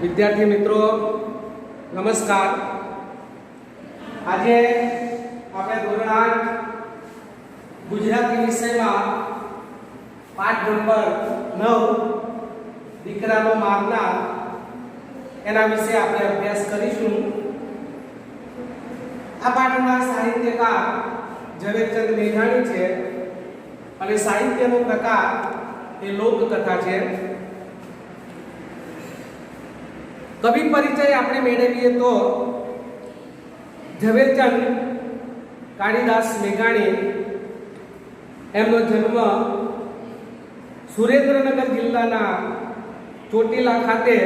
વિદ્યાર્થી મિત્રો નમસ્કાર। આજે આપણે ધોરણ 8 ગુજરાતી વિષયમાં પાઠ નંબર 9 દીકરાનો મારનાર એના વિશે આપણે અભ્યાસ કરીશું। આ પાઠના સાહિત્યકાર ઝવેરચંદ મેઘાણી છે અને સાહિત્યનો પ્રકાર એ લોકકથા છે। कवि परिचय आपणे मेळवीए तो झवेरचंद कालिदास मेघाणी एमनो जन्म सुरेन्द्रनगर जिल्लाना ચોટીલા खाते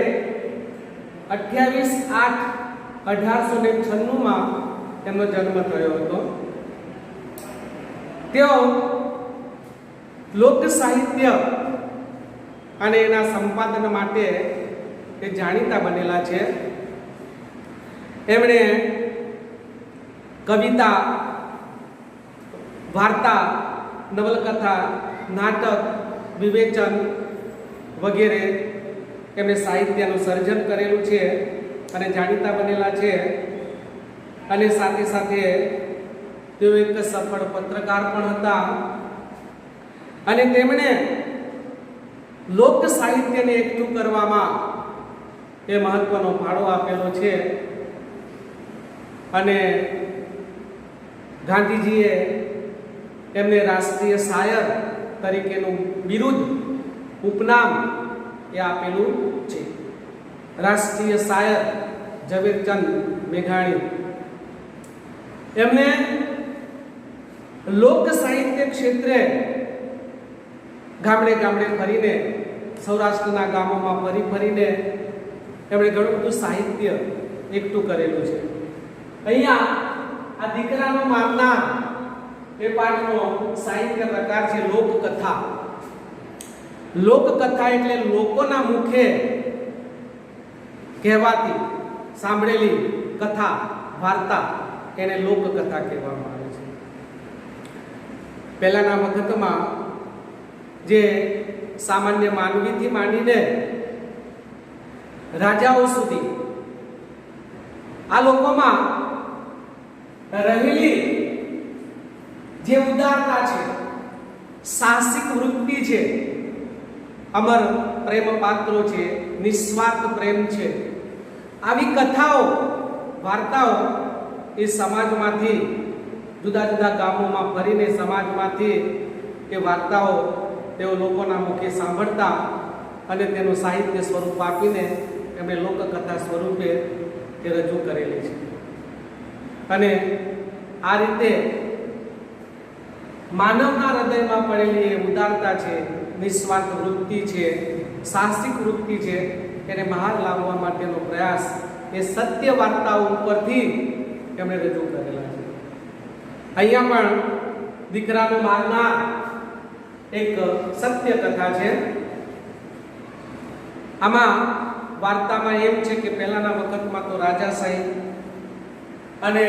28/8/1896 માં એમનો જન્મ થયો હતો। તેઓ લોક સાહિત્ય અને એના સંપાદન માટે એ જાણીતા બનેલા છે। એમણે કવિતા, વાર્તા, નવલકથા, નાટક, વિવેચન વગેરે એમણે સાહિત્યનું સર્જન કરેલું છે અને જાણીતા બનેલા છે। અને સાથે સાથે તેઓ એક સફળ પત્રકાર પણ હતા અને તેમણે લોક સાહિત્યને એકઠું કરવામાં એ મહત્વનો ફાળો આપેલો છે। અને ગાંધીજીએ એમને રાષ્ટ્રીય શાયર તરીકેનું બિરુદ ઉપનામ એ આપેલું છે। રાષ્ટ્રીય શાયર ઝવેરચંદ મેઘાણી એમને લોક સાહિત્ય ક્ષેત્રે ગામડે ગામડે ફરીને, સૌરાષ્ટ્રના ગામોમાં ફરીને એમણે ઘણું બધું સાહિત્ય એકઠું કરેલું છે। અહીંયા આ દીકરાનો મારનાર એ પાઠનો સાહિત્ય પ્રકાર છે લોકકથા। લોકકથા એટલે લોકોના મુખે કહેવાતી, સાંભળેલી કથા, વાર્તા, એને લોકકથા કહેવામાં આવે છે। પહેલાના વખતમાં જે સામાન્ય માનવીથી માંડીને રાજાઓ સુધી આ લોકોમાં રહેલી જે ઉદારતા છે, સાહસિક વૃત્તિ છે, અમર પ્રેમ પાત્રો છે, નિસ્વાર્થ પ્રેમ છે, આવી કથાઓ, વાર્તાઓ એ સમાજમાંથી, જુદા જુદા ગામોમાં ફરીને સમાજમાંથી એ વાર્તાઓ તેઓ લોકોના મુખે સાંભળતા અને તેનું સાહિત્ય સ્વરૂપ આપીને એમણે લોકકથા સ્વરૂપે એ રજૂ કરેલી છે। અને આ રીતે માનવના હૃદયમાં પડેલી એ ઉદારતા છે, નિસ્વાર્થ વૃત્તિ છે, સાહસિક વૃત્તિ છે, એને બહાર લાવવા માટેનો પ્રયાસ એ સત્ય વાર્તાઓ ઉપરથી એમણે રજૂ કરેલા છે। અહીંયા પણ દીકરાનો મારનાર એક સત્ય કથા છે। આમાં વાર્તામાં એમ છે કે પહેલાના વખતમાં તો રાજાશાહી અને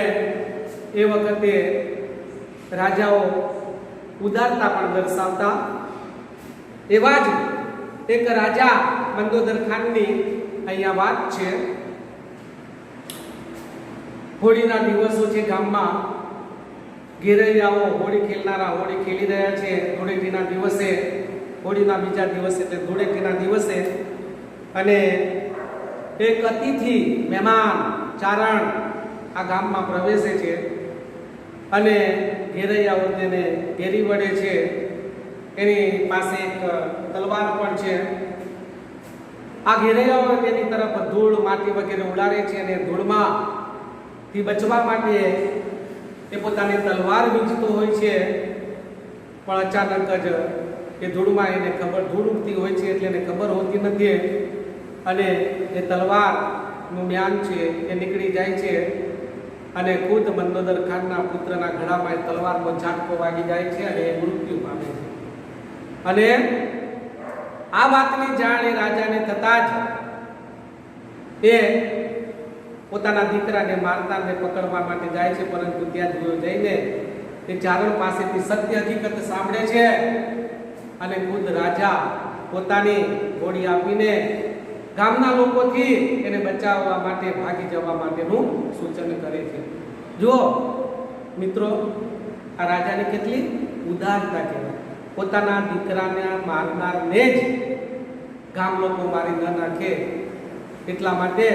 એ વખતે રાજાઓ ઉદારતા પણ દર્શાવતા। એવા જ એક રાજા મંદોદર ખાનની અહીંયા વાત છે। હોળીના દિવસો છે, ગામમાં ઘેરૈયાઓ હોળી ખેલનારા હોળી ખેલી રહ્યા છે। ધૂળેટીના દિવસે, હોળીના બીજા દિવસે એટલે ધૂળેટીના દિવસે, અને એક અતિથિ મહેમાન ચારણ આ ગામમાં પ્રવેશે છે અને ઘેરૈયાઓ તેને ઘેરી વળે છે। એની પાસે એક તલવાર પણ છે। આ ઘેરૈયાઓ તેની તરફ ધૂળ, માટી વગેરે ઉડાડે છે અને ધૂળમાંથી બચવા માટે એ પોતાની તલવાર વીંચતો હોય છે। પણ અચાનક જ એ ધૂળમાં એને ખબર, ધૂળ ઉડતી હોય છે એટલે એને ખબર હોતી નથી અને એ તલવારનું મ્યાન છે એ નીકળી જાય છે અને ખુદ મંદોદર ખાનના પુત્રના ગળામાં એ તલવારનો ઝાટકો વાગી જાય છે અને એ મૃત્યુ પામે છે। અને આ વાતની જાણ એ રાજાને થતાં જ એ પોતાના દીકરાને મારનારને પકડવા માટે જાય છે, પરંતુ ત્યાં જઈને એ ચારણ પાસેથી સત્ય હકીકત સાંભળે છે અને ખુદ રાજા પોતાની ઘોડી આપીને ગામના લોકોથી એને બચાવવા માટે ભાગી જવા માટેનું સૂચન કરે છે. જુઓ મિત્રો, આ રાજાની કેટલી ઉદારતા કહેવાય. પોતાના દીકરાને મારનારને જ ગામ લોકો મારી ન નાખે એટલા માટે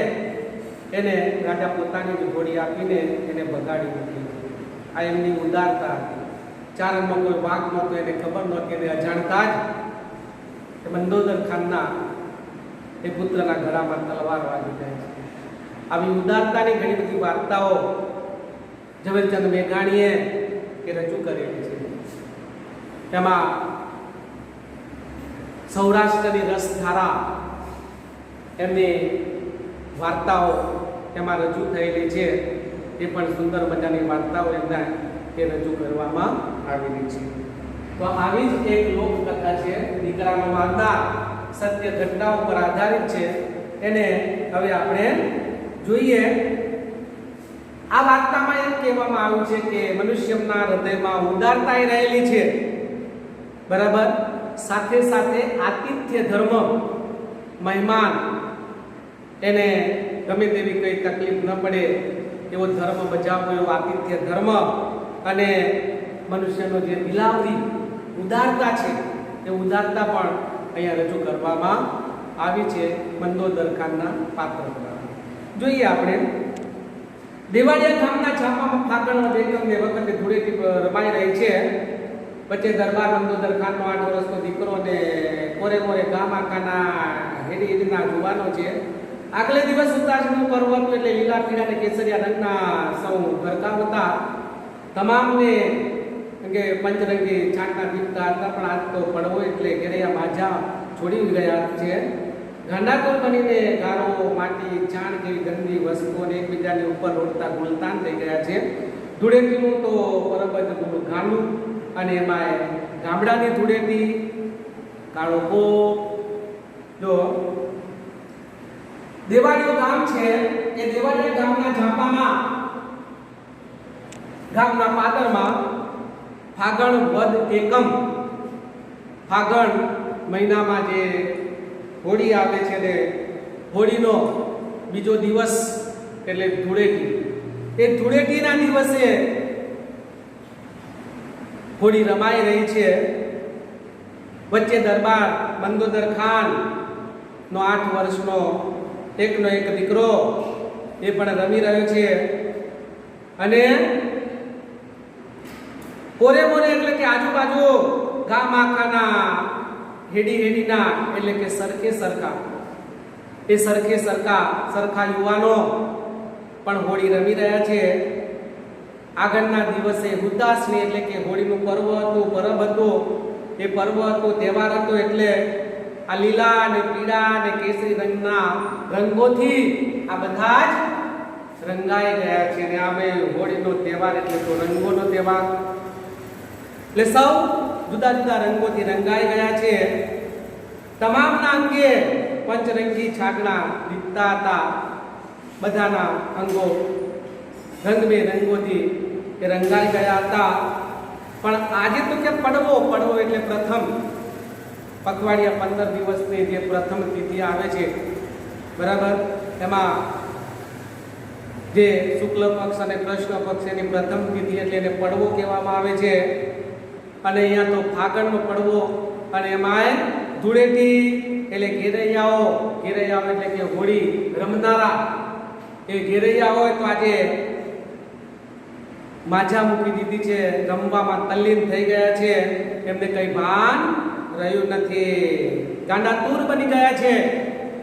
એને રાજા પોતાની જ ઘોડી આપીને એને બગાડી મૂકી. આ એમની ઉદારતા હતી. ચારણમાં કોઈ વાઘ નહોતો, એને ખબર નહોતી, એને અજાણતા જ મંદોદર ખાનના એ પુત્રના ગળામાં તલવાર વાગી જાય છે. આવી ઉદારતાની ઘણી બધી વાર્તાઓ ઝવેરચંદ મેઘાણીએ એ રજૂ કરેલી છે. એમાં સૌરાષ્ટ્રની રસધારા એમની વાર્તાઓ એમાં રજૂ થયેલી છે. એ પણ સુંદર મજાની વાર્તાઓ એમના એ રજૂ કરવામાં આવેલી છે. તો આવી જ એક લોકકથા છે, દીકરાનો મારનાર, સત્ય ઘટના ઉપર આધારિત છે. એને હવે આપણે જોઈએ. આ વાર્તામાં એમ કહેવામાં આવ્યું છે કે મનુષ્યના હૃદયમાં ઉદારતા રહેલી છે, બરાબર. સાથે સાથે આતિથ્ય ધર્મ, મહેમાન એને ગમે તેવી કઈ તકલીફ ન પડે એવો ધર્મ બજાવવો, એવો આતિથ્ય ધર્મ, અને મનુષ્યનો જે દિલાવરી ઉદારતા છે એ ઉદારતા પણ અહીંયા રજૂ કરવામાં આવી છે મંદોદર ખાનના પાત્ર દ્વારા. જોઈએ આપણે. દેવાડિયા ગામના છાપામાં ફાગણ એકમને વખતે ધૂળેટી રમાઈ રહી છે. વચ્ચે દરબાર મંદોદર ખાનનો 8 વર્ષનો દીકરો ને કોરે મોરે ગામ આખાના હેડીના જુવાનો છે. આગલે દિવસ ઉત્તરાયણનું પર્વ હતું એટલે લીલા પીળા અને કેસરિયા રંગના સૌ ઘરકામ હતા. તમામને કે પંચરંગી છાંટના દીપતા હતા, પણ આજ તો પડવો એટલે ઘેરૈયા માજા છોડી ગયા છે. ગાંડાતુર બનીને ગારો, માટી, છાણ જેવી ગંદી વસ્તુઓને એકબીજાની ઉપર રોડતા ગુલતાન થઈ ગયા છે. ધૂળેટીનું તો પરબ જ થોડું ગાંડું, અને એમાં ગામડાની ધૂળેટી, કાળો કો. જો દેવાડિયો ગામ છે, એ દેવાડિયા ગામના ઝાપામાં ગામના પાદરમાં ફાગણ વદ એકમ, ફાગણ મહિનામાં જે હોળી આવે છે ને હોળીનો બીજો દિવસ એટલે ધૂળેટી. એ ધૂળેટીના દિવસે હોળી રમાઈ રહી છે. વચ્ચે દરબાર મંદોદર ખાન નો 8 વર્ષનો એકનો એક દીકરો એ પણ રમી રહ્યો છે. અને કોરે મોરે એટલે કે આજુબાજુ ગામ આખાના હેડીના એટલે કે સરખે સરખા યુવાનો પણ હોળી રમી રહ્યા છે. આગળના દિવસે હુતાશની એટલે કે હોળીનું પર્વ હતું, પરબ હતું. એ પર્વ હતું, તહેવાર હતો, એટલે આ લીલા અને પીળા અને કેસરી રંગના રંગોથી આ બધા જ રંગાઈ ગયા છે. અને આમે હોળીનો તહેવાર એટલે તો રંગોનો તહેવાર, એટલે સૌ જુદા જુદા રંગોથી રંગાઈ ગયા છે. તમામના અંગે પંચરંગી છાટણા દીપતા હતા. બધાના અંગો રંગબેરંગોથી એ રંગાઈ ગયા હતા. પણ આજે તો કે પડવો એટલે પ્રથમ પખવાડિયા 15 દિવસની જે પ્રથમ તિથિ આવે છે, બરાબર. એમાં જે શુક્લ પક્ષ અને કૃષ્ણ પક્ષ એની પ્રથમ તિથિ એટલે એને પડવો કહેવામાં આવે છે. અને અહીંયા તો ફાગણનો પડવો, અને એમાં ધૂળેટી એટલે ઘેરૈયાઓ એટલે કે હોળી રમનારા એ ઘેરૈયા હોય તો આજે માજા મૂકી દીધી છે, રમવામાં તલ્લીન થઈ ગયા છે. એમને કઈ ભાન રહ્યું નથી, ગાંડાતુર બની ગયા છે.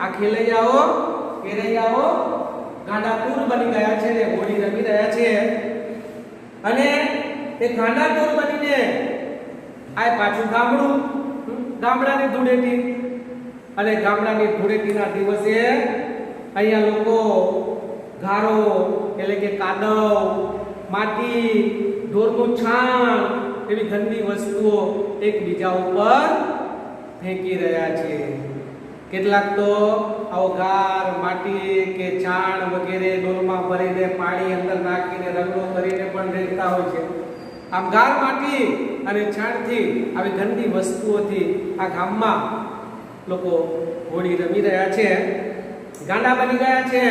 આ ઘેરૈયાઓ ગાંડાતુર બની ગયા છે, હોળી રમી રહ્યા છે. અને એ ગાંડાતુર બનીને આ પાછું ગામડાની ધૂળેટી, અને ગામડાની ધૂળેટીના દિવસે અહીંયા લોકો ગારો એટલે કે કાદવ, માટી, ઢોરનું છાણ એવી ગંદી વસ્તુઓ એકબીજા ઉપર ફેંકી રહ્યા છે. કેટલાક તો આવો ગાર, માટી કે છાણ વગેરે ડોલમાં ભરીને પાણી અંદર નાખીને રંગો કરીને પણ રેડતા હોય છે. આમ ગાર, માટી અને છાણથી આવી ગંદી વસ્તુઓથી આ ગામમાં લોકો હોળી રમી રહ્યા છે, ગાંડા બની ગયા છે.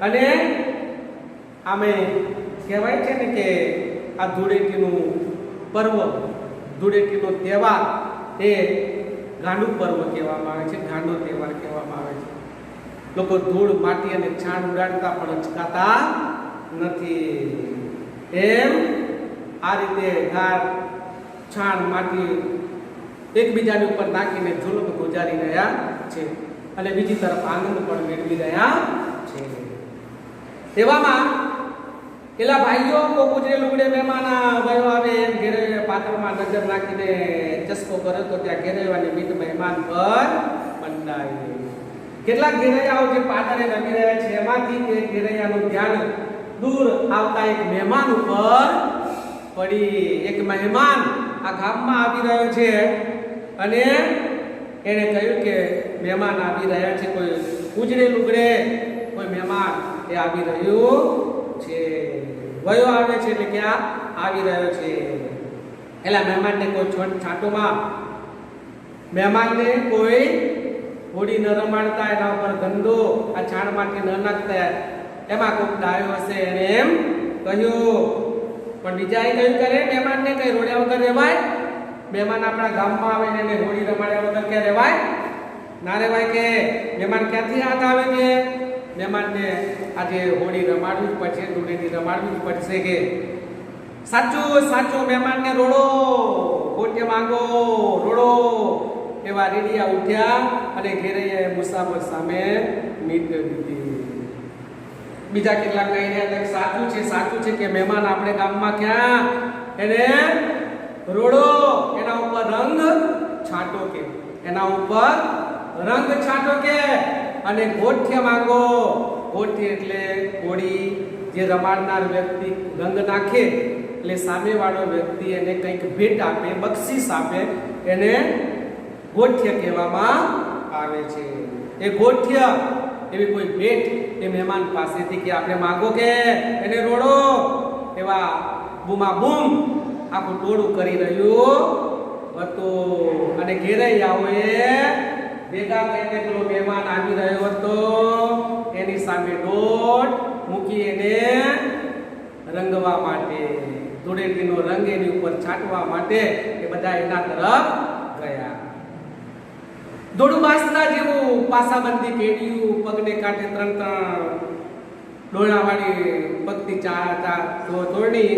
અને આમે કહેવાય છે ને કે આ ધૂળેટીનું પર્વ, ધૂળેટીનો તહેવાર એ ગાંડું પર્વ કહેવામાં આવે છે, ગાંડો તહેવાર કહેવામાં આવે છે. લોકો ધૂળ, માટી અને છાણ ઉડાડતા પણ અચકાતા નથી. એમ આ રીતે ગાળ, છાણ, માટી એકબીજાની ઉપર નાખીને જુલમ ગુજારી રહ્યા છે અને બીજી તરફ આનંદ પણ મેળવી રહ્યા છે. એવામાં પેલા ભાઈઓ ગુજરે લુગડે મહેમાન વયો આવે એમ ઘેરે પાત્રમાં નજર નાખીને ચસ્કો કરે તો ત્યાં ઘેરેવાની મીટ મહેમાન પર બંધાય. કેટલાક ઘેરૈયાઓ જે પાદરે રમી રહ્યા છે એમાંથી એક ઘેરૈયાનું ધ્યાન દૂર આવતા એક મહેમાન ઉપર પડી. એક મહેમાન આ ગામમાં આવી રહ્યો છે અને એને કહ્યું કે મહેમાન આવી રહ્યા છે, કોઈ ઉજળે લુગડે કોઈ મહેમાન એ આવી રહ્યું છે. વયો આવે છે એટલે કે આ આવી રહ્યો છે. એલા મહેમાનને કોઈ છાંટોમાં મહેમાનને કોઈ હોડી ન રમાડતા, એના ઉપર ગંદો આ છાણ માટી ન નાખતા, એમાં કોઈક ડાયો હશે એને એમ કહ્યું. પણ બીજાએ કહ્યું કરે મહેમાનને કઈ રોડ્યા વગર રહેવાય? મહેમાન આપણા ગામમાં આવે ને એને હોડી રમાડ્યા વગર ક્યાં રહેવાય? ના રહેવાય. કે મહેમાન ક્યાંથી હાથ આવે કે મહેમાનને આજે હોળી રમાડવી જ પડશે, ધૂળેટી રમાડવી જ પડશે. કે સાચું સાચું મહેમાનને રોડો, ગોટે માંગો, રોડો. એવા રેડિયા ઉઠ્યા અને ઘેરૈયાએ મુસાફર સામે મીટ દીધી. બીજા કેટલાક કહી રહ્યા હતા સાચું છે, સાચું છે કે મહેમાન આપણે ગામમાં ક્યાં એને રોડો, એના ઉપર રંગ છાંટો કે એના ઉપર રંગ છાંટો કે અને ગોઠ્ય માંગો. ગોઠ્ય એટલે હોળી જે રમાડનાર વ્યક્તિ રંગ નાખે એટલે સામેવાળો વ્યક્તિ એને કંઈક ભેટ આપે, બક્ષિસ આપે, એને ગોઠ્ય કહેવામાં આવે છે. એ ગોઠ્ય એવી કોઈ ભેટ એ મહેમાન પાસેથી કે આપણે માંગો કે એને રોડો, એવા બૂમા બૂમ આખું ટોળું કરી રહ્યું હતું. અને ઘેરૈયાઓએ ભેગા થઈને પેલો મહેમાન આવી રહ્યો હતો એની સામે દોટ મૂકી એને રંગવા માટે, ધૂળેટીનો રંગ એની ઉપર છાંટવા માટે એ બધા એના તરફ ગયા. દોડું બાસના જેવું પાસાબંધી કેડિયું, પગને કાંઠે 3 ડોળાવાળી પગથી ચાર તોરણી,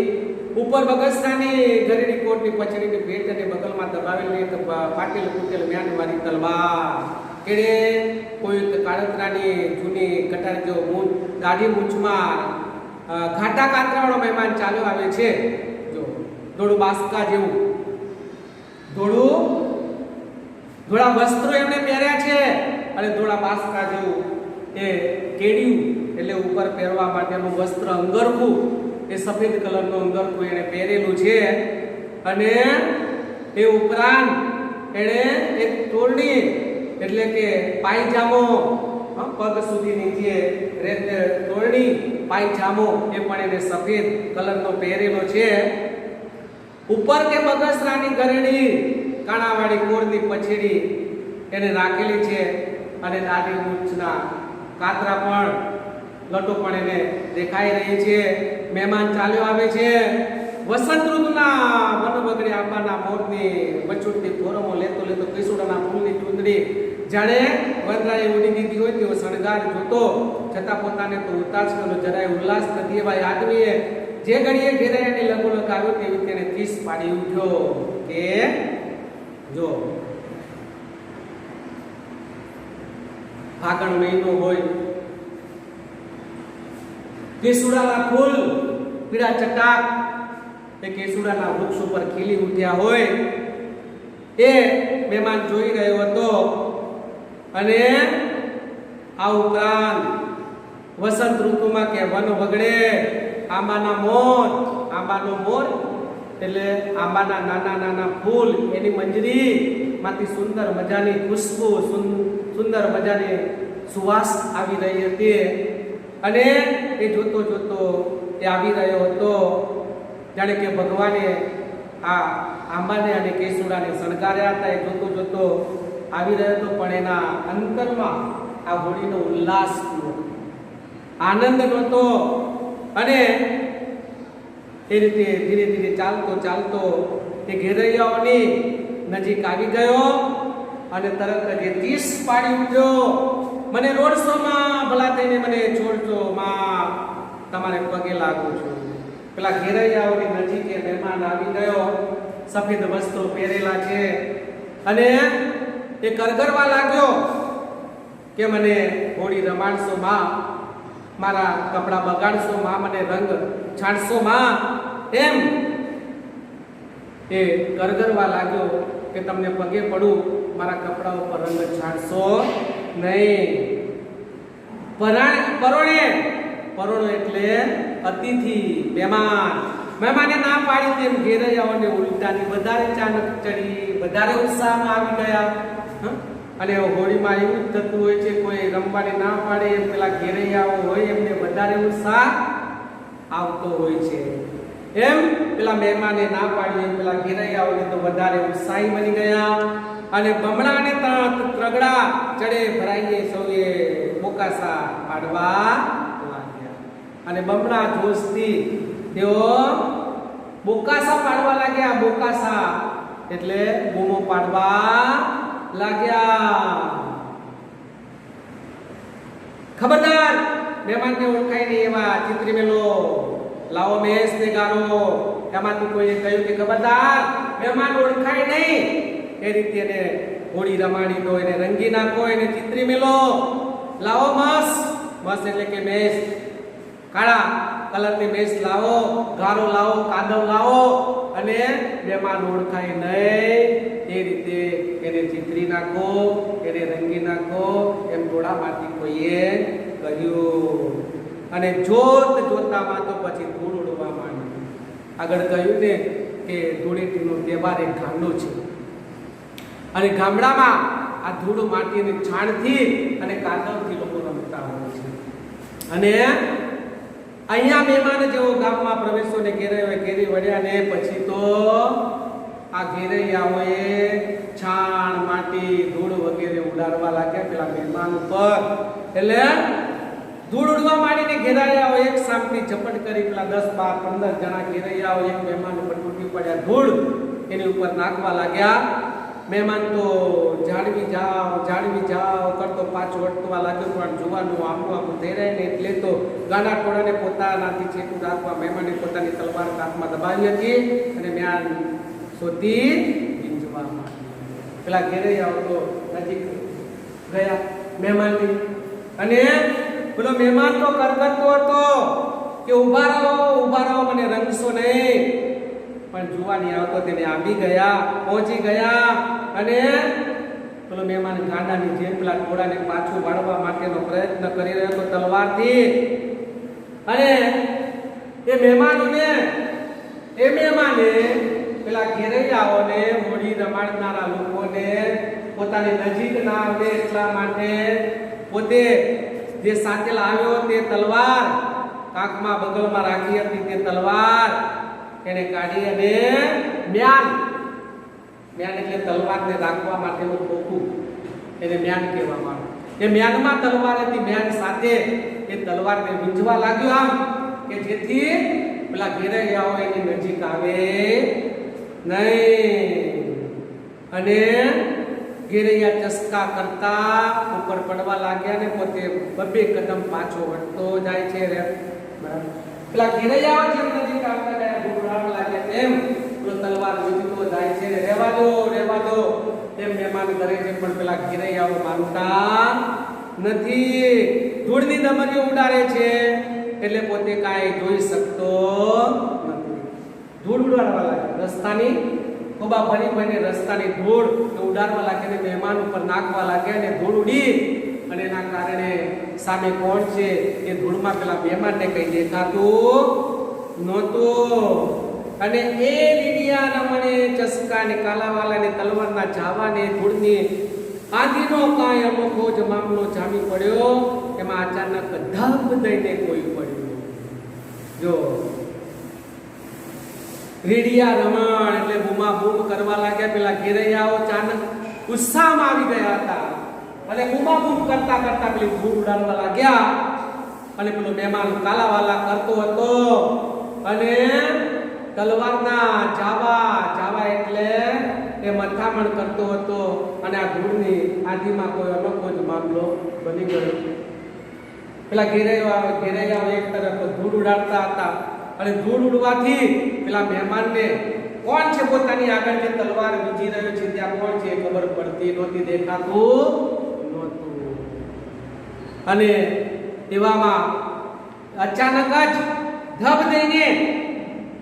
ઉપર બગસરાની ઘરેડી કોટની પછડીની ભેટ અને બગલમાં દબાવેલી પાટેલ કુટેલ મ્યાનવાળી તલવાર, કેડે કોઈ કાળતરાની જૂની કટાર જેવો દાઢી મૂછમાં ઘાટા કાતરાવાળો મહેમાન ચાલ્યો આવે છે. જો દોડું બાસકા જેવું ધોળા વસ્ત્રો એમણે પહેર્યા છે અને ધોળા બાસકા જેવું એ કેડિયું એટલે ઉપર પહેરવા માટેનું વસ્ત્ર, અંગરખું, એ સફેદ કલરનું અંગરખું એને પહેરેલું છે. અને એ ઉપરાંત એણે એક તોરણી એટલે કે પાયજામો, પગ સુધીની જે તોરણી પાયજામો એ પણ એને સફેદ કલરનો પહેરેલો છે. ઉપર કે બગસરાની ઘરેડી કાણાવાળી કોરની પછેડી એને રાખેલી છે અને દાઢી મૂછના કાતરા પણ લટો પણ એને દેખાઈ રહી છે. મહેમાન ચાલ્યો આવે છે. વસંત ઋતુના વનવગડી આંબાના મોરની બચુડતી ફોરમો લેતો લેતો કેસુડાના ફૂલની ચૂંદડી જાણે વનરાએ ઉડી દીધી હોય તેવો શણગાર જોતો છતાં પોતાને તો ઉતાસનો જરાય ઉલ્લાસ નથી. એવા આદમીએ જે ઘડીએ ઘેરાયાની લગોલગ આવ્યો તેવી તેને ચીસ પાડી ઉઠ્યો કે જો ફાગણ મહિનો હોય, કેસુડાના ફૂલ પીળા ચટાક એ કેસુડાના વૃક્ષ ઉપર ખીલી ઉઠ્યા હોય એ મહેમાન જોઈ રહ્યો હતો. અને આ ઉપરાંત વસંત ઋતુમાં કે વન વગડે આંબાનો મોર એટલે આંબાના નાના નાના ફૂલ, એની મંજરી માંથી સુંદર મજાની ખુશ્બુ, સુંદર મજાની સુવાસ આવી રહી હતી. અને એ જોતો જોતો એ આવી રહ્યો હતો જાણે કે ભગવાને આ આંબાને અને કેસુડાને શણગાર્યા હતા. એ જોતો જોતો આવી રહ્યો હતો, પણ એના અંતરમાં આ હોળીનો ઉલ્લાસ નહોતો, આનંદ નહોતો. અને એ રીતે ધીરે ધીરે ચાલતો ચાલતો એ ઘેરૈયાઓની નજીક આવી ગયો અને તરત જ 30 પાડી ઉઠ્યો, મને રોડશો માં, ભલા થઈને મને છોડજો માં, તમારે પગે લાગુ છું. પેલા ઘેરૈયાઓની નજીક એ મહેમાન આવી ગયો, સફેદ વસ્ત્રો પહેરેલા છે, અને એ કરગરવા લાગ્યો કે મને હોળી રમાડશો માં, મારા કપડા બગાડશો માં, મને રંગ છાંટશો માં. એમ એ કરગરવા લાગ્યો કે તમને પગે પડું, મારા કપડા ઉપર રંગ છાંટશો નહીં. પરોણો એટલે અતિથિ, મહેમાન. મહેમાને ના પાડી તેમ ઘેરૈયાઓને ઉલટાની વધારે ચાનક ચડી, વધારે ઉત્સાહમાં આવી ગયા. અને હોળીમાં એવું જ થતું હોય છે, કોઈ રમવાની ના પાડે એમ પેલા ઘેરૈયાઓ હોય એમને વધારે ઉત્સાહ આવતો હોય છે. એમ પેલા મહેમાને ના પાડી એમ પેલા ઘેરૈયાઓને તો વધારે ઉત્સાહી બની ગયા. અને બમણાને ત્રગડા ચડે ભરાઈએ સૌએ બોકાસા પાડવા લાગ્યા. અને બમણા જોશથી તેઓ બોકાસા પાડવા લાગ્યા. બોકાસા એટલે બૂમો પાડવા લાગ્યા. ખબરદાર, મહેમાનને ઓળખાય નહીં એવા ચિત્રી મેલો, લાવો મેસ ને ગારો. એમાંથી કોઈએ કહ્યું કે ખબરદાર, મહેમાન ઓળખાય નહીં એ રીતે એને હોળી રમાડી દો, એને રંગી નાખો, એને ચિત્રી મેલો. લાવો મસ, મસ એટલે કે મેસ, કાળા કલરની મેસ લાવો, ગારો લાવો, કાદવ લાવો, અને મહેમાન ઓળખાય નહીં એ રીતે એને ચિત્રી નાખો, એને રંગી નાખો, એમ ટોળામાંથી કોઈએ કહ્યું. અને જોતામાં તો પછી ધૂળ ઉડવા માંડી. આગળ કહ્યું ને કે ધૂળેટીનો તહેવાર એક ગાંડો છે, અને ગામડામાં આ ધૂળ માટીની છાણથી અને કાદવથી લોકો રમતા હોય છે. અને અહીંયા મહેમાન જેવો ગામમાં પ્રવેશો ને ઘેરી વળ્યા ને પછી તો આ ઘેરૈયાઓએ છાણ, માટી, ધૂળ વગેરે ઉડાડવા લાગ્યા પેલા મહેમાન ઉપર. એટલે ધૂળ ઉડવા માંડીને ઘેરૈયાઓ એક સામથી ઝપટ કરી પેલા 10, 12, 15 જણા ઘેરૈયાઓ એક મહેમાન ઉપર તૂટી પડ્યા, ધૂળ એની ઉપર નાખવા લાગ્યા. મહેમાન તો જાળવી જાઓ કરતો પાછો અટકવા લાગ્યો, પણ જોવાનું આમું થઈ રહે ને એટલે તો ગાંડા ટોળાને પોતાનાથી છેટું રાખવા મહેમાને પોતાની તલવાર કાપમાં દબાવી હતી અને મ્યાન શોધી વીંજવા માંડી. પેલા ઘેરૈયાઓ તો નજીક ગયા મહેમાનની, અને પેલો મહેમાન તો કરગરતો હતો કે ઊભા રહો, મને રંગશો નહીં. પણ જોવાની આવતો તેને આવી ગયા, પહોંચી ગયા. અને પેલો મહેમાન ગાંડાની જેમ પેલા ઘોડાને પાછું વાળવા માટેનો પ્રયત્ન કરી રહ્યો હતો તલવારથી. અને એ મહેમાને પેલા ઘેરૈયાઓને હોળી રમાડનારા લોકોને પોતાની નજીક ના આવે એટલા માટે પોતે જે સાથે લાવ્યો તે તલવાર, કાંખમાં બગલમાં રાખી હતી તે તલવાર એને કાઢી અને મ્યાન એટલે તલવારને રાખવા માટેનું ખોખું, એને મ્યાન કહેવામાં આવે. એ મ્યાનમાં તલવાર હતી, મ્યાન સાથે એ તલવારને વીંજવા લાગ્યો આમ કે જેથી પેલા ઘેરૈયાઓ એની નજીક આવે નહીં. અને ઘેરૈયા ચસકા કરતા ઉપર પડવા લાગ્યા ને પોતે 2 કદમ પાછો વળતો જાય છે. બરાબર, પેલા ઘેરૈયાઓ જેમ નજીક આવતા ગયા ઘોડાવા લાગ્યા તેમ પેલો તલવાર વીંજતો જાય છે. રહેવા દો તેમ મહેમાન કરે છે, પણ પેલા ઘેરૈયાઓ માનતા નથી. ધૂળની દમરીઓ ઉડાડે છે એટલે પોતે કાંઈ જોઈ શકતો નથી. ધૂળ ઉડાડવા લાગ્યા, રસ્તાની ખોબા ભરી રસ્તાની ધૂળ ઉડાડવા લાગ્યા ને મહેમાન ઉપર નાખવા લાગ્યા, અને ધૂળ ઉડી અને એના કારણે સામે કોણ છે એ ધૂળમાં પેલા મહેમાનને કઈ દેખાતું નહોતું. અને એ લીડિયા રમણે ચસકા ને કાલાવાલા ને તલવારના જાવાને ધૂળની આંધીનો કાંઈ અનોખો જ મામલો જામી પડ્યો. એમાં અચાનક ધબ દઈને કોઈ પડ્યું. જો રીડિયા રમણ એટલે બૂમા બૂમ કરવા લાગ્યા. પેલા ઘેરૈયાઓ અચાનક ઉત્સાહમાં આવી ગયા હતા અને બૂમાબૂમ કરતા કરતા પેલી ધૂળ ઉડાડવા લાગ્યા અને પેલો મહેમાન કાલાવાલા કરતો હતો અને તલવારના જાવા એટલે એ મથામણ કરતો હતો અને આ ધૂળની આદિમાં કોઈ અનોખો જ મામલો બની ગયો. પેલા ઘેરૈયાઓ એક તરફ ધૂળ ઉડાડતા હતા અને ધૂળ ઉડવાથી પેલા મહેમાનને કોણ છે પોતાની આગળ જે તલવાર વીંજી રહ્યો છે ત્યાં કોણ છે ખબર પડતી નહોતી, દેખાતું નહોતું. અને એવામાં અચાનક જ ધબ દઈને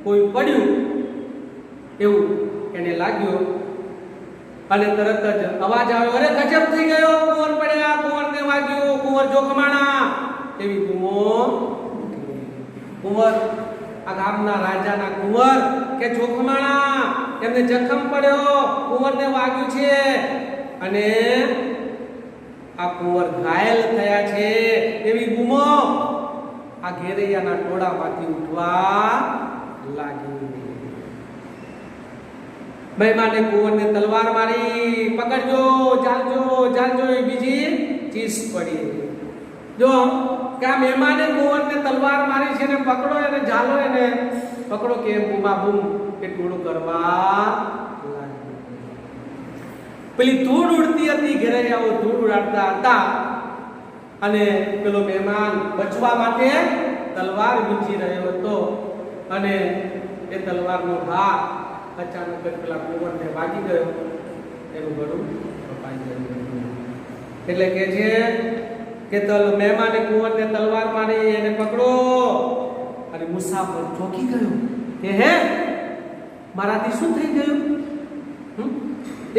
કોઈ પડ્યું એવું એને લાગ્યું અને તરત જ અવાજ આવ્યો, અરે ગજબ થઈ ગયો, કુંવર પડ્યા, કુંવરને વાગ્યું, કુંવર જોખમાણા એવી બૂમો. કુંવર આ ગામના રાજાના કુંવર કે જોખમાણા, એમને જખમ પડ્યો, કુંવરને વાગ્યું છે અને આ કુંવર ઘાયલ થયા છે એવી બૂમો આ ઘેરૈયાના ટોળામાંથી ઉઠવા લાગી. મહેમાને કુંવરને તલવાર મારી, પકડજો, જાલજો એ બીજી ચીસ પડી. જો કે આ મહેમાને કુંવરને તલવાર મારી છે ને પકડો એને, ઝાલો એને પકડો કે બૂમાબૂમ કે ટોળું કરવા લાગ્યું. પેલી ધૂળ ઉડતી હતી, ઘેરૈયાઓ ધૂળ ઉડાડતા હતા અને પેલો મહેમાન બચવા માટે તલવાર વીંચી રહ્યો હતો અને એ તલવારનો ઘા અચાનક જ પેલા કુંવરને વાગી ગયો, એનું ગળું કપાઈ ગયું. એટલે કે છે કે મહેમાને કુંવરને તલવાર મારી, એને પકડો. અને મુસાફર ચોંકી ગયો કે હે મારાથી શું થઈ ગયું?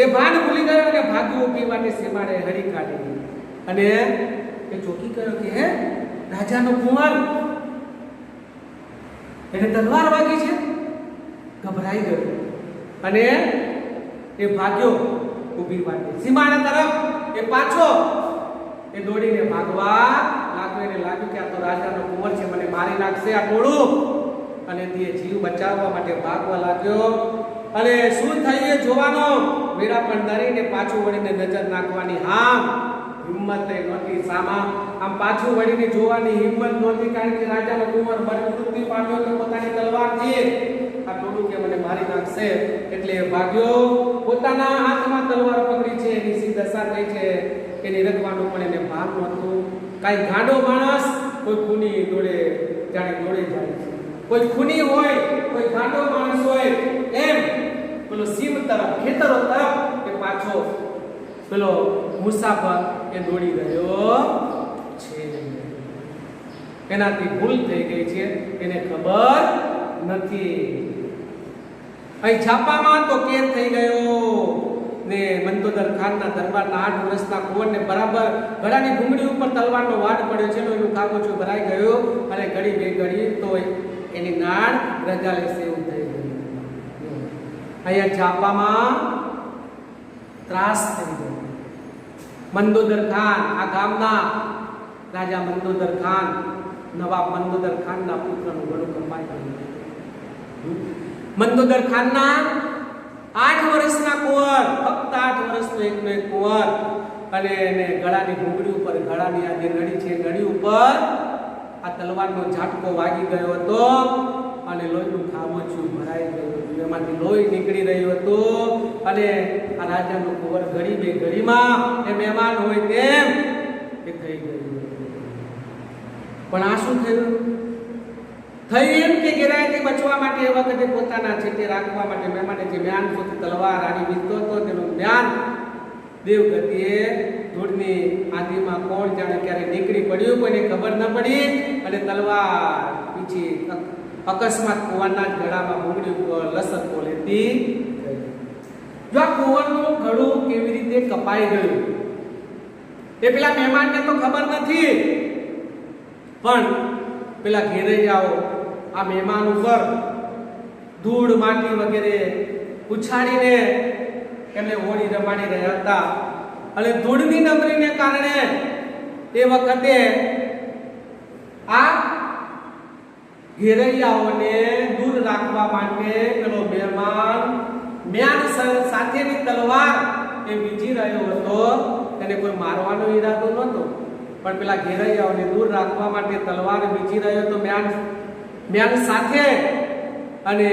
એ ભાન ભૂલી ગયો અને ભાગ્યો પીવાને સીમાડે હરી કાઢી અને એ ચોંકી ગયો કે હે રાજાનો કુંવર, એને તલવાર વાગી છે. ગભરાઈ ગયો અને એ ભાગ્યો ઊભી વાટે સીમાડા તરફ. એ પાછો એ દોડીને ભાગવા લાગ્યો. એને લાગ્યું કે આ તો રાજાનો કુંવર છે, મને મારી નાખશે આ ટોળું. અને તે જીવ બચાવવા માટે ભાગવા લાગ્યો અને શું થઈ એ જોવાનો વેળા પણ ધરીને પાછું વળીને નજર નાખવાની હિંમત નહોતી. સામા આમ પાછું વળીને જોવાની હિંમત નહોતી, કારણ કે રાજાનો કુંવર મૃત્યુ પામ્યો તો પોતાની તલવારથી. આ ટોળું કે મને મારી નાખશે એટલે ભાગ્યો. પોતાના હાથમાં તલવાર પકડી છે, એની સી દશા થઈ છે, એની રખવાનું પણ એને ભાન નહોતું. કાંઈ ગાંડો માણસ કોઈ ખૂની દોડે જાણે દોડે જાય છે, કોઈ ખૂની હોય, કોઈ ગાંડો માણસ હોય, એમ પેલો સીમ તરફ, ખેતરો તરફ એ પાછો પેલો મુસાફર એ દોડી રહ્યો છે. એનાથી ભૂલ થઈ ગઈ છે, એને ખબર નથી. અહીં છાપામાં તો કેદ થઈ ગયો ને મંદોદર ખાનના દરબારના 8 વર્ષના કુંવરને બરાબર ગળાની ઘૂંઘણી ઉપર તલવારનો વાટ પડ્યો છે. એનું કાગોચું ભરાઈ ગયો અને ઘડી બે ઘડી તો એની નાળ રગાલે સેવું થઈ ગયું. અહીંયા છાપામાં ત્રાસ થઈ ગયો. મંદોદર ખાન, આ ગામના રાજા મંદોદર ખાન, નવાબ મંદોદર ખાનના પુત્રનું ગળું કપાઈ ગયું. મંદોદર ખાનના 8 વર્ષના કુંવર, ફક્ત 8 વર્ષનો એકનો એક કુંવર, અને એને ગળાની ઘૂંઘણી ઉપર, ગળાની આ જે નળી છે નળી ઉપર આ તલવારનો ઝાટકો વાગી ગયો હતો અને લોહીનું ખાબોચિયું ભરાઈ ગયું હતું. એમાંથી લોહી નીકળી રહ્યું હતું અને આ રાજાનો કુંવર ઘડી બે ઘડીમાં એ મહેમાન હોય તેમ એ થઈ ગયું. પણ આ શું થયું? થયું એમ કે ગેરાઈથી બચવા માટે એ વખતે પોતાના છેટે રાખવા માટે મહેમાને જે જ્ઞાન પોતે તલવાર આડી વીંધતો હતો તેનું જ્ઞાન દેવગતિએ ધૂળની આંધીમાં કોણ જાણે ક્યારે નીકળી પડ્યું, કોઈને ખબર ન પડી અને તલવાર પીછી અકસ્માત કુંવરના ગળામાં મૂંગડી ઉપર લસકો લેતી ગઈ. જો આ કુંવરનું ગળું કેવી રીતે કપાઈ ગયું એ પેલા મહેમાનને તો ખબર નથી, પણ પેલા ઘેરૈયાઓ આ મહેમાન ઉપર ધૂળ માટી વગેરે ઉછાળીને એમને હોળી રમાડી રહ્યા હતા. અને ધૂળની નબળીને કારણે એ વખતે આ ઘેરૈયાઓને દૂર રાખવા માટે પેલો મહેમાન મ્યાન સાથેની તલવાર એ વીજી રહ્યો હતો, તેને કોઈ મારવાનો ઈરાદો નહોતો, પણ પેલા ઘેરૈયાઓને દૂર રાખવા માટે તલવાર વીજી રહ્યો હતો મ્યાન સાથે. અને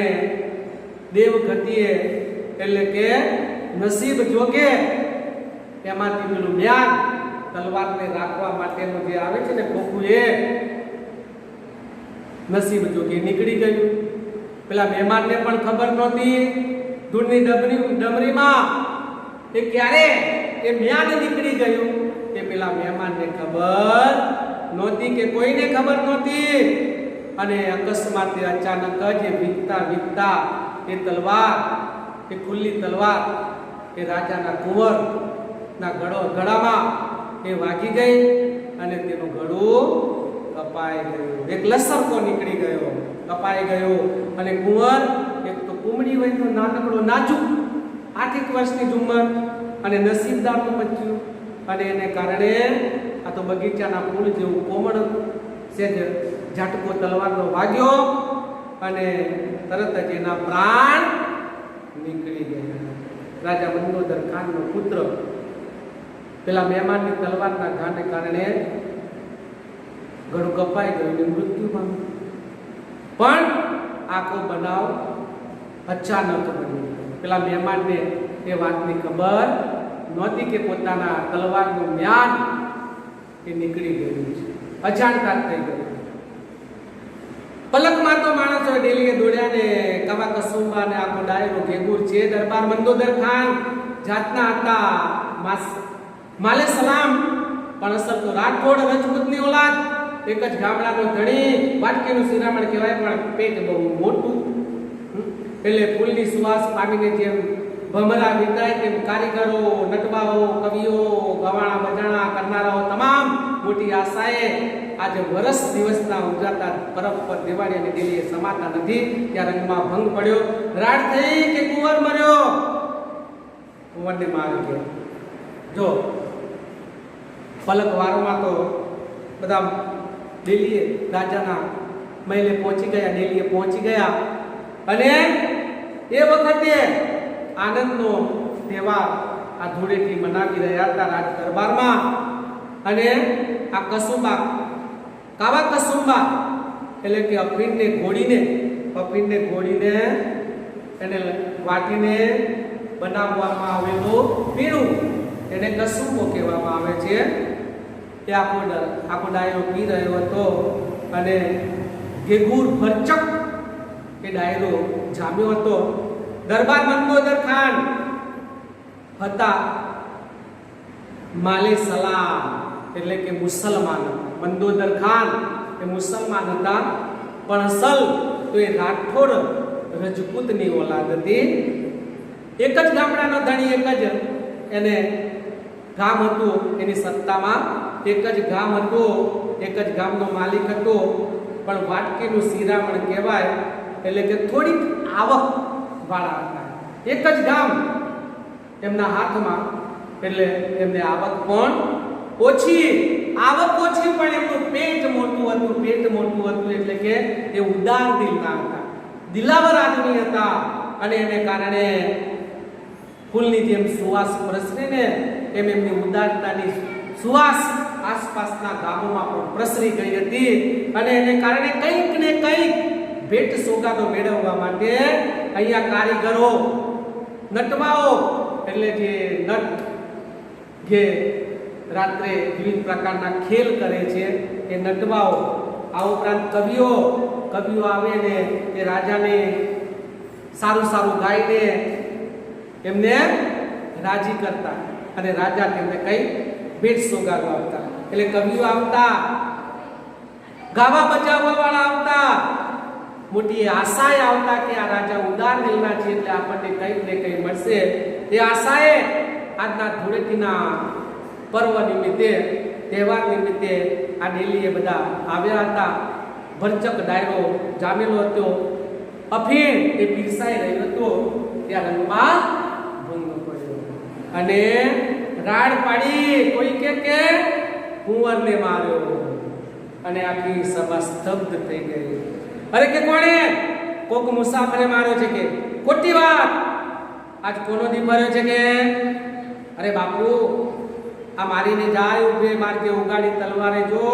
દેવ ગતિએ એટલે કે નસીબ જોગે એમાંથી પેલું મ્યાન તલવારને રાખવા માટેનું જે આવે છે ને ખોખું, એ નસીબ જોગે નીકળી ગયું. પેલા મહેમાનને પણ ખબર નહોતી ધૂળની ડમરીમાં એ ક્યારે એ મ્યાન નીકળી ગયું, એ પેલા મહેમાનને ખબર નહોતી કે કોઈને ખબર નહોતી. અને અકસ્માતે અચાનક જ એ વીકતા એ તલવાર, એ ખુલ્લી તલવાર એ રાજાના કુંવરના ગળામાં એ વાગી ગઈ અને તેનું ગળું કપાઈ ગયું. એક લસરકો નીકળી ગયો, કપાઈ ગયો. અને કુંવર એક તો કુમળી વયનો નાનકડો નાજુક 8 વર્ષની ઉંમર અને નસીબદારનું બચ્ચું, અને એને કારણે આ તો બગીચાના ફૂલ જેવું કોમળ છે, ઝાટકો તલવારનો વાગ્યો અને તરત જ એના પ્રાણ નીકળી ગયા. રાજા મંદોદર ખાનનો પુત્ર પેલા મહેમાનની તલવારના ઘાને કારણે ગળું કપાઈ ગયું અને મૃત્યુ પામ્યું. પણ આખો બનાવ અચાનક બન્યો. પેલા મહેમાનને એ વાતની ખબર નહોતી કે પોતાના તલવારનું મ્યાન એ નીકળી ગયું છે, અજાણતા થઈ ગયું. પલકમાં તો માણસો ડેલીએ દોડ્યા ને કવા કસુંબા ને આખો ડાયરો ભેગુર છે. દરબાર મંદોદર ખાન જાતના હતા માલે સલામ, પણ અસલ તો રાઠોડ રજપૂતની ઓલાદ, એક જ ગામડાનો ધણી, વાટકીનું શિરામણ કહેવાય, પણ પેટ બહુ મોટું. એટલે ફૂલની સુવાસ પામીને જેમ ભમરા વિંદાય તેમ કારીગરો, નટવાઓ, કવિઓ, ગવાણા બજાણા કરનારાઓ તમામ મોટી આશાએ આજે વરસ દિવસના ઉજાતા પરબ પર દિવાળી અને દિલ્હીએ સમાતા નથી. ત્યાં રંગમાં ભંગ પડ્યો, રાડ થઈ કે કુંવર મર્યો. કુંવરને મારી ગયો. જો પલક વારોમાં તો બધા દિલ્હીએ રાજાના મહેલે પહોંચી ગયા, દિલ્હીએ પહોંચી ગયા. અને એ વખતે આનંદનો તહેવાર આ ધૂળેટી મનાવી રહ્યા હતા રાજ દરબારમાં. અને આ કસુંબા, કાવા કસુંબા એટલે કે અફીણને ઘોડીને એને વાટીને બનાવવામાં આવેલું પીણું, એને કસુંબો કહેવામાં આવે છે. એ આખો ડાયરો પી રહ્યો હતો અને ઘેઘૂર ભરચક એ ડાયરો જામ્યો હતો. દરબાર મંદોદર ખાન હતા માલે સલામ એટલે કે મુસલમાન. મંદોદર ખાન એ મુસલમાન હતા, પણ અસલ તો એ રાઠોડ રજપૂતની ઓલાદ હતી. એક જ ગામડાનો ધણી, એક જ એને ગામ હતું, એની સત્તામાં એક જ ગામ હતું, એક જ ગામનો માલિક હતો. પણ વાટકીનું શિરામણ કહેવાય એટલે કે થોડીક આવક વાળા હતા. એક જ ગામ એમના હાથમાં, એટલે એમને આવક પણ ઓછી, પણ એમનું પેટ મોટું હતું. એટલે કે એ ઉદાર દિલના હતા, દિલાવર આદમી હતા. અને એને કારણે ફૂલની જેમ સુવાસ પ્રસરે ને એમ એમની ઉદારતાની સુવાસ આસપાસના ગામોમાં પણ પ્રસરી ગઈ હતી. અને એને કારણે કંઈક ને કંઈક ભેટ સોગાદો મેળવવા માટે અહીંયા કારીગરો, નટવાઓ એટલે જે નટ જે રાત્રે વિવિધ પ્રકારના ખેલ કરે છે એ નટવાઓ, આ ઉપરાંત કવિઓ આવે ને એ રાજાને સારું ગાઈને એમને રાજી કરતા અને રાજા તેમને કઈ ભેટ સોગાદો આપતા. એટલે કવિઓ આવતા, ગાવા બજાવવા વાળા આવતા, મોટી આશાએ આવતા કે આ રાજા ઉદાર દિલના છે એટલે આપણને કંઈક ને કંઈ મળશે. એ આશાએ આજના ધૂળેટીના પર્વ નિમિત્તે, તહેવાર નિમિત્તે આ દિલ્હીએ બધા આવ્યા હતા. ભરચક ડાયરો જામેલો હતો, અફીણ એ પીરસાઈ રહ્યો હતો. ત્યાં રંગમાં ભંગ પડ્યો અને રાડ પાડી કોઈ કે કુંવરને માર્યો અને આખી સભા સ્તબ્ધ થઈ ગઈ. અરે કે કોણે? કોક મુસાફરે માર્યો છે કે ખોટી વાત. આજ કોનો દી ભર્યો છે કે અરે બાપુ આ મારીને જાય ઉભે માર્ગે ઉગાડી તલવારે જો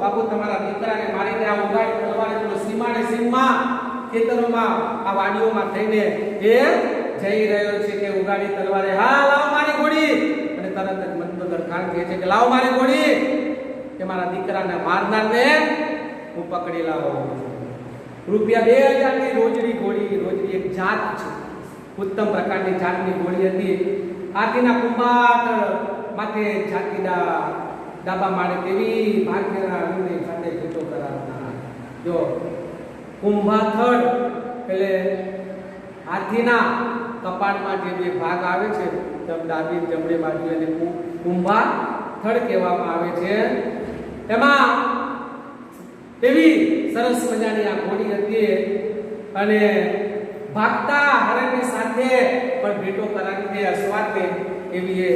બાપુ તમારા દીકરાને મારીને આ ઉગાડી તલવારે તો સીમાડે સીમમાં ખેતરોમાં આ વાડીઓમાં થઈને એ જઈ રહ્યો છે કે ઉગાડી તલવારે હા લાવ મારી ઘોડી અને તરત જ મંદોદર ખાન કહે છે કે લાવ મારી ઘોડી કે મારા દીકરાને મારનારને હું પકડી લાવો રૂપિયા 2000 ની રોજડી ઘોડી રોજડી એક જાત છે ઉત્તમ પ્રકારની જાતની ઘોડી હતી આદિના કુંભાર માથે જાતિના ડાબા માળે તેવી ભાગ્યના અરુણે સાથે ભેટો કરાવતા જો કુંભાથડ એટલે હાથીના કપાળમાં જે બે ભાગ આવે છે તેમ ડાબી જમણી બાજુ એને કુંભાથડ કહેવામાં આવે છે એમાં એવી સરસ મજાની આ ઘોડી હતી અને ભાગતા હરણની સાથે પણ ભેટો કરાવીને અસ્વાદને એવી એ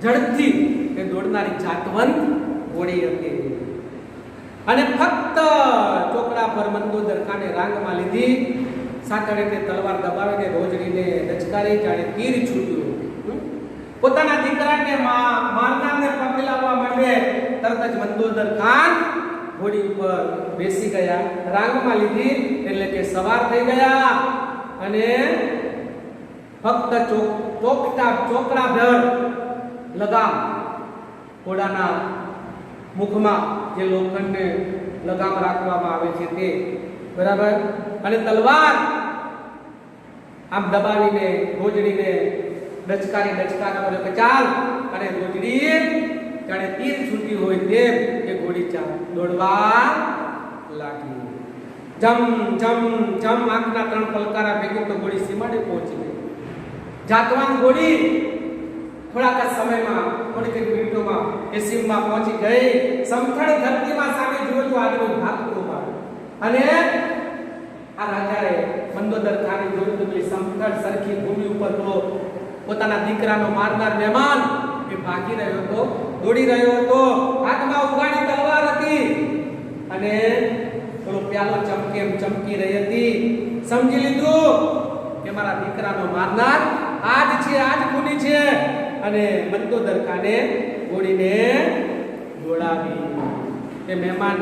ઝડપથી એ દોડનારી જાતવંત ઘોડી હતી અને ફક્ત ચોકડા પર મંદોદર ખાને રાંગમાં લીધી સાંકળે તલવાર દબાવીને રોજડીને ડચકારી જાણે તીર છૂટ્યું પોતાના દીકરાને મારનારને પકડી લાવવા માટે તરત જ મંદોદર ખાન ઘોડી ઉપર બેસી ગયા રાંગમાં લીધી એટલે કે સવાર થઈ ગયા અને ફક્ત ચોકડા ભર લગામ ઘોડાના મુખમાં જે લોખંડને લગામ રાખવામાં આવે છે તે બરાબર અને તલવાર આમ દબાવીને રોજડીને ડચકારી કે ચાલ અને રોજડી જાણે તીર છૂટી હોય તેમ એ ઘોડી દોડવા લાગી જમ જમ જમ આંખના 3 પલકારા ભેગી તો ઘોડી સીમાડે પહોંચી ગઈ જાતવાન ઘોડી થોડાક સમયમાં થોડીક મિનિટોમાં એ સીમમાં પહોંચી ગઈ સમથળ ધરતીમાં સામે જોયું આજનો ભાગતો અને આ રાજાએ મંદોદર ખાને જોયું તો પેલી સમથળ સરખી ભૂમિ ઉપર તો પોતાના દીકરાનો મારનાર મહેમાન એ ભાગી રહ્યો હતો દોડી રહ્યો હતો હાથમાં ઉગાડી તલવાર હતી અને થોડો પ્યાલો ચમકી રહી હતી સમજી લીધું કે મારા દીકરાનો મારનાર આજ ખૂની છે અને મંદોદર ખાને ઘોડીને દોડાવી એ મહેમાન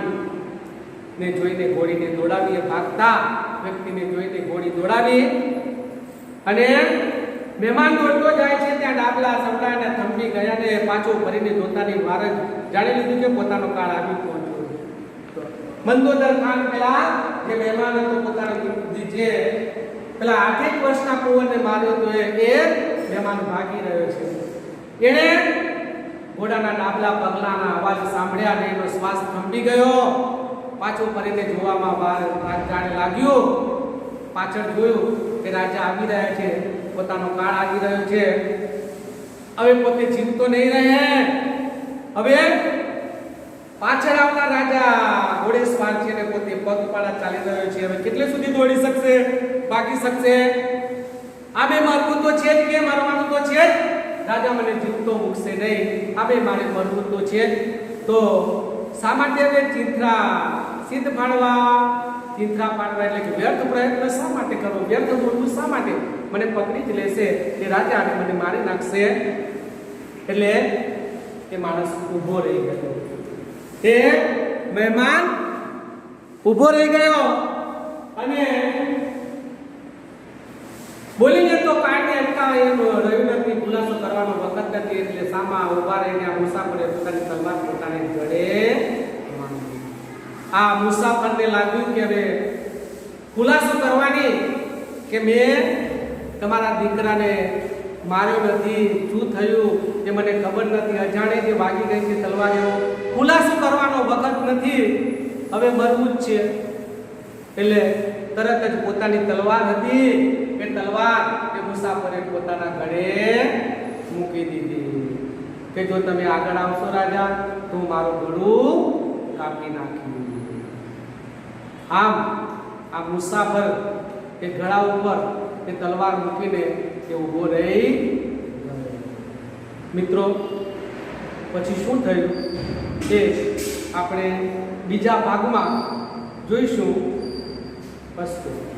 ને જોઈને ઘોડીને દોડાવી ભાગતા વ્યક્તિને જોઈને ઘોડી દોડાવી અને મહેમાન દોડતો જાય છે ત્યાં ડાબલા સંભળાને થંભી ગયા ને પાછો ફરીને જોતાની વાર જ જાણી લીધું કે પોતાનો કાળ આવી પહોંચ્યો મંદોદર ખાન પેલા જે મહેમાન હતો પોતાની જે પેલા 8 વર્ષના કુંવરને માર્યો તો એ મહેમાન ભાગી રહ્યો છે એણે ઘોડાના ડાબલા પગલાના અવાજ સાંભળ્યા અને એનો શ્વાસ થંભી ગયો પાછો ફરીને જોવામાં વાર જાણે લાગ્યું પાછળ જોયું કે રાજા આવી રહ્યા છે પોતાનો કાળ આવી રહ્યો છે હવે પોતે જીવતો નહીં રહે હવે પાછળ આવનાર રાજા ઘોડેસવાર છે ને પોતે પગપાળા ચાલી રહ્યો છે હવે કેટલે સુધી દોડી શકશે ભાગી શકશે આમે મરવું તો છે જ કે મરવાનું તો છે જ રાજા મને જીવતો મૂકશે નહીં આમે મારે મરવું તો છે તો શા માટે હવે ચિંત્રા સિદ્ધ પાડવા એટલે કે વ્યર્થ પ્રયત્ન શા માટે કરવો વ્યર્થ દોડવું શા માટે મને પકડી જ લેશે એ રાજા અને મને મારી નાખશે એટલે એ માણસ ઊભો રહી ગયો એ મહેમાન ઊભો રહી ગયો અને બોલીને તો કાઢને અટકાવે એમ રહ્યું નથી ખુલાસો કરવાનો વખત નથી એટલે સામા ઊભા રહીને આ મુસાફરે પોતાની તલવાર પોતાને ગળે આ મુસાફરને લાગ્યું કે હવે ખુલાસો કરવાની કે મેં તમારા દીકરાને માર્યો નથી શું થયું એ મને ખબર નથી અજાણે જે વાગી ગઈ છે તલવાર એવો ખુલાસો કરવાનો વખત નથી હવે મરવું જ છે એટલે તરત જ પોતાની તલવાર હતી એ તલવાર એ મુસાફરે પોતાના ગળે મૂકી દીધી કે જો તમે આગળ આવશો રાજા તો મારું ગળું કાપી નાખ્યું આમ આ મુસાફર એ ગળા ઉપર એ તલવાર મૂકીને એ ઊભો રહી મિત્રો પછી શું થયું એ આપણે બીજા ભાગમાં જોઈશું. અસ્તુ.